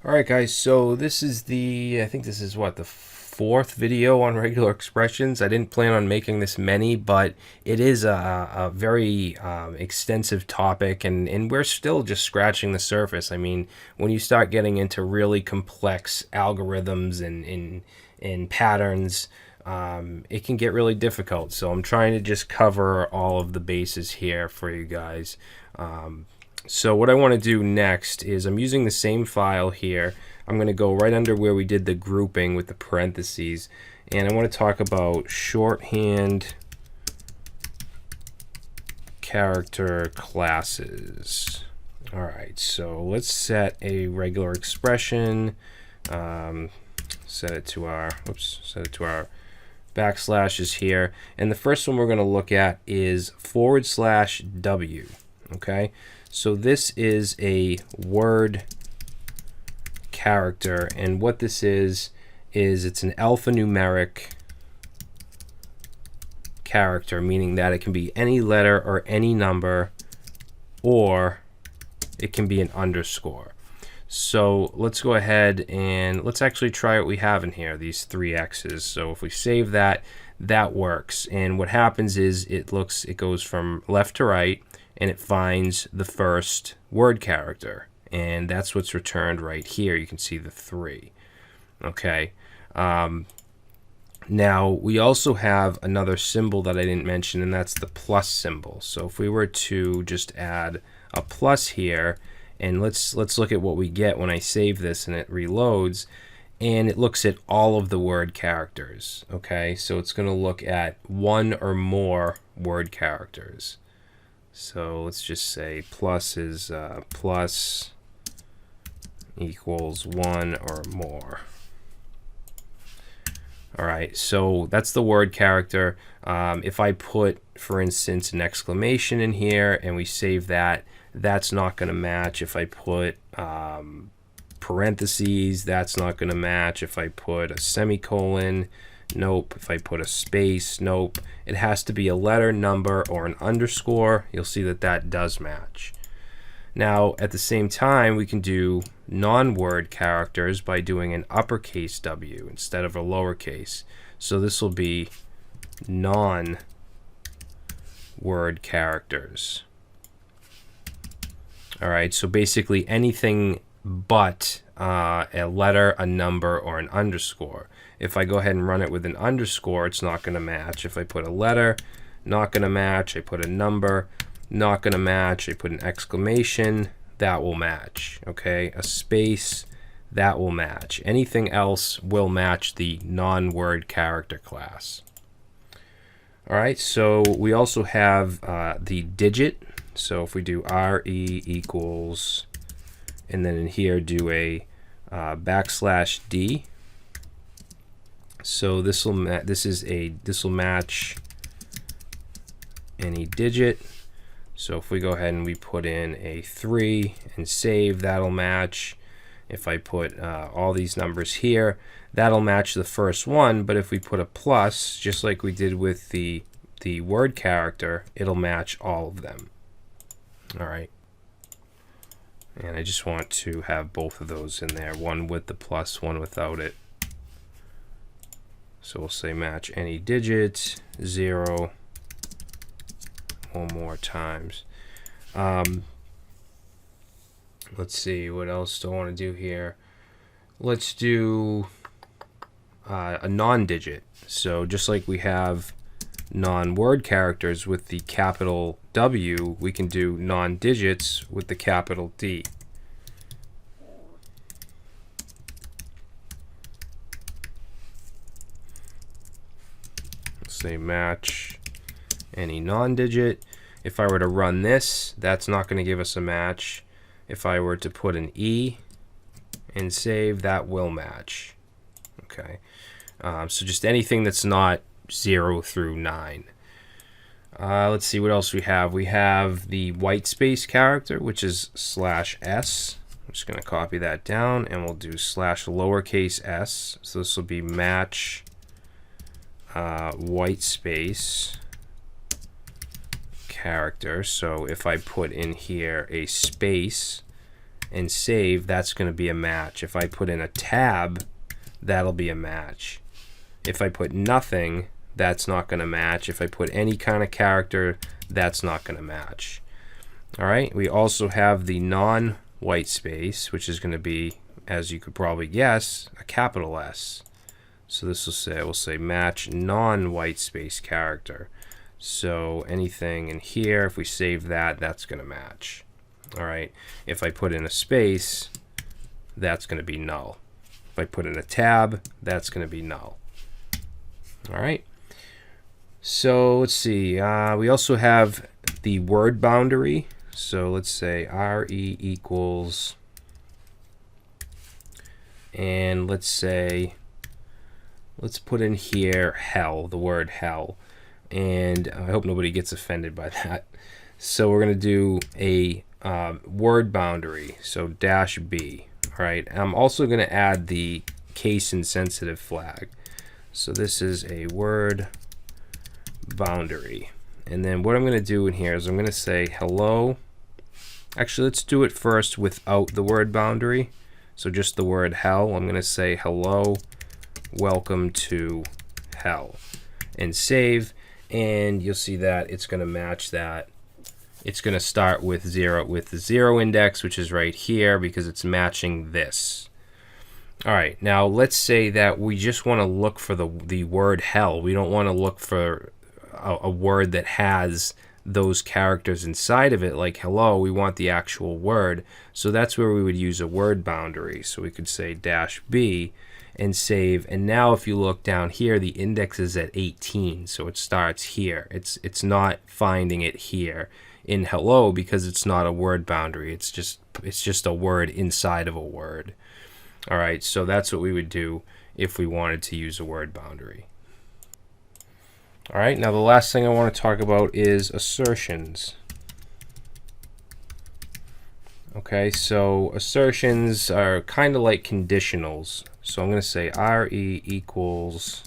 Alright guys, so this is I think this is what, the fourth video on regular expressions. I didn't plan on making this many, but it is a very extensive topic, and we're still just scratching the surface. I mean, when you start getting into really complex algorithms and patterns, it can get really difficult. So I'm trying to just cover all of the bases here for you guys. So what I want to do next is I'm using the same file here. I'm going to go right under where we did the grouping with the parentheses, and I want to talk about shorthand character classes. All right, so let's set a regular expression. Set it to our backslashes here, and the first one we're going to look at is /W. Okay, so this is a word character, and what this is it's an alphanumeric character, meaning that it can be any letter or any number, or it can be an underscore. So let's go ahead and let's actually try what we have in here, these three X's. So if we save that, that works. And what happens is it goes from left to right, and it finds the first word character, and that's what's returned right here. You can see the 3. Okay. Now we also have another symbol that I didn't mention, and that's the plus symbol. So if we were to just add a plus here, and let's look at what we get when I save this and it reloads, and it looks at all of the word characters. Okay, so it's going to look at one or more word characters. So let's just say plus is plus equals 1 or more. All right, so that's the word character. If I put, for instance, an exclamation in here and we save that, that's not going to match. If I put parentheses, that's not going to match. If I put a semicolon, nope. If I put a space, nope. It has to be a letter, number, or an underscore. You'll see that that does match. Now, at the same time, we can do non-word characters by doing an uppercase W instead of a lowercase. So this will be non-word characters. All right, so basically anything but a letter, a number, or an underscore. If I go ahead and run it with an underscore, it's not going to match. If I put a letter, not going to match. I put a number, not going to match. I put an exclamation, that will match. Okay, a space, that will match. Anything else will match the non-word character class. All right, so we also have the digit. So if we do RE equals, and then in here do a \D. So this will match any digit. So if we go ahead and we put in a 3 and save, that'll match. If I put all these numbers here, that'll match the first one. But if we put a plus, just like we did with the word character, it'll match all of them. All right. And I just want to have both of those in there, one with the plus, one without it. So we'll say match any digit, 0, one more times. Let's see, what else do I want to do here? Let's do a non-digit. So just like we have non-word characters with the capital W, we can do non-digits with the capital D. Let's say match any non-digit. If I were to run this, that's not going to give us a match. If I were to put an E and save, that will match. Okay, so just anything that's not 0 through 9. Let's see what else we have. We have the white space character, which is /s. I'm just going to copy that down, and we'll do /s. So this will be match white space character. So if I put in here a space and save, that's going to be a match. If I put in a tab, that'll be a match. If I put nothing, that's not going to match. If I put any kind of character, that's not going to match. All right, we also have the non-white space, which is going to be, as you could probably guess, a capital S. So this will say match non-white space character. So anything in here, if we save that, that's going to match. All right, if I put in a space, that's going to be null. If I put in a tab, that's going to be null. All right. So let's see. We also have the word boundary. So let's say RE equals, and let's put in here hell, the word hell. And I hope nobody gets offended by that. So we're going to do a word boundary, so -b. All right. I'm also going to add the case insensitive flag. So this is a word boundary. And then what I'm going to do in here is I'm going to say hello. Actually, let's do it first without the word boundary. So just the word hell. I'm going to say hello, welcome to hell, and save. And you'll see that it's going to match that. It's going to start with the 0 index, which is right here, because it's matching this. All right, now let's say that we just want to look for the word hell. We don't want to look for a word that has those characters inside of it, like hello. We want the actual word. So that's where we would use a word boundary. So we could say -b and save. And now if you look down here, the index is at 18, so it starts here. It's not finding it here in hello because it's not a word boundary. It's just a word inside of a word. All right, so that's what we would do if we wanted to use a word boundary. All right, now the last thing I want to talk about is assertions. Okay, so assertions are kind of like conditionals. So I'm going to say RE equals,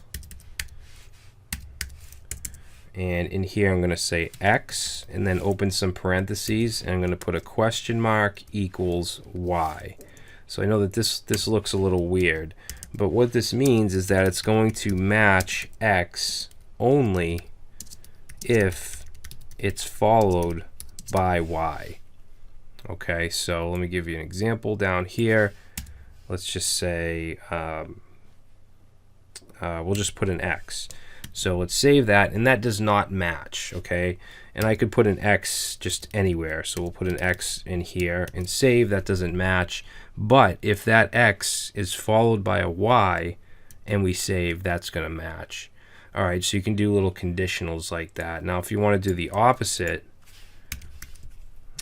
and in here I'm going to say X, and then open some parentheses, and I'm going to put a question mark equals Y. So I know that this looks a little weird, but what this means is that it's going to match X only if it's followed by Y. Okay, so let me give you an example down here. Let's just say we'll just put an X. So let's save that, and that does not match, okay? And I could put an X just anywhere. So we'll put an X in here and save. That doesn't match. But if that X is followed by a Y and we save, that's going to match. All right, so you can do little conditionals like that. Now, if you want to do the opposite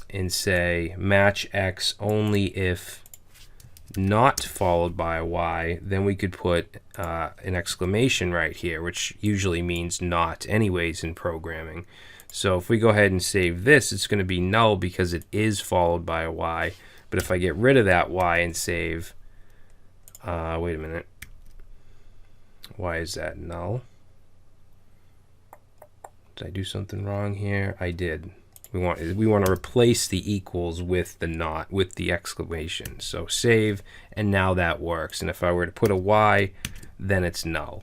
and say match X only if not followed by a Y, then we could put an exclamation right here, which usually means not anyways in programming. So if we go ahead and save this, it's going to be null because it is followed by a Y. But if I get rid of that Y and save, wait a minute. Why is that null? Did I do something wrong here? I did. We want to replace the equals with the not, with the exclamation. So save, and now that works. And if I were to put a Y, then it's null.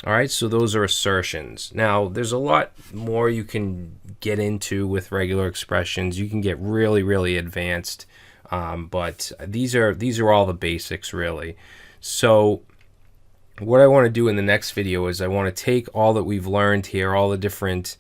All right, so those are assertions. Now, there's a lot more you can get into with regular expressions. You can get really, really advanced, but these are all the basics, really. So what I want to do in the next video is I want to take all that we've learned here, all the different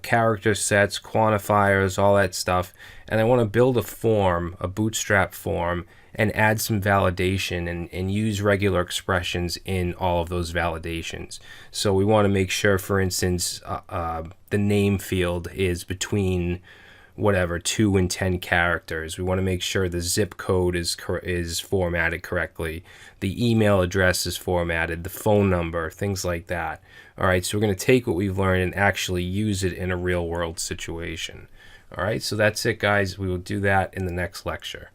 character sets, quantifiers, all that stuff, and I want to build a form, a bootstrap form, and add some validation and use regular expressions in all of those validations. So we want to make sure, for instance, the name field is between whatever 2 and 10 characters. We want to make sure the zip code is formatted correctly, the email address is formatted, the phone number, things like that. All right, so we're going to take what we've learned and actually use it in a real world situation. All right, so that's it, guys. We will do that in the next lecture.